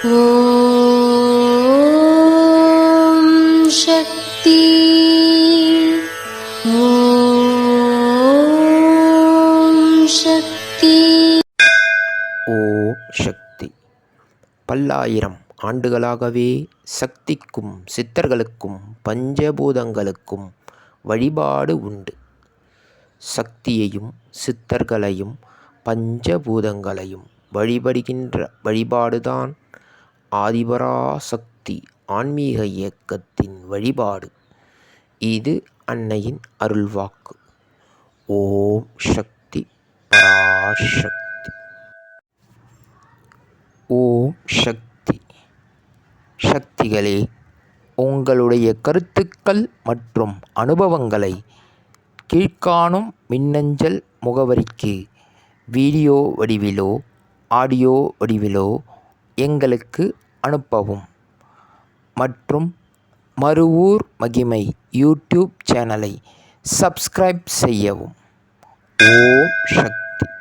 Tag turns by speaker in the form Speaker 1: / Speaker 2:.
Speaker 1: ஓம் சக்தி. ஓம் சக்தி.
Speaker 2: ஓம் சக்தி. பல்லாயிரம் ஆண்டுகளாகவே சக்திக்கும் சித்தர்களுக்கும் பஞ்சபூதங்களுக்கும் வழிபாடு உண்டு. சக்தியையும் சித்தர்களையும் பஞ்சபூதங்களையும் வழிபடுகின்ற வழிபாடுதான் ஆதிபராசக்தி ஆன்மீக இயக்கத்தின் வழிபாடு. இது அன்னையின் அருள்வாக்கு. ஓம் சக்தி பராசக்தி. ஓம் சக்தி. சக்திகளே, உங்களுடைய கருத்துக்கள் மற்றும் அனுபவங்களை கீழ்காணும் மின்னஞ்சல் முகவரிக்கு வீடியோ வடிவிலோ ஆடியோ வடிவிலோ எங்களுக்கு அனுப்பவும். மற்றும் மறுவூர் மகிமை யூடியூப் சேனலை சப்ஸ்கிரைப் செய்யவும். ஓம் சக்தி.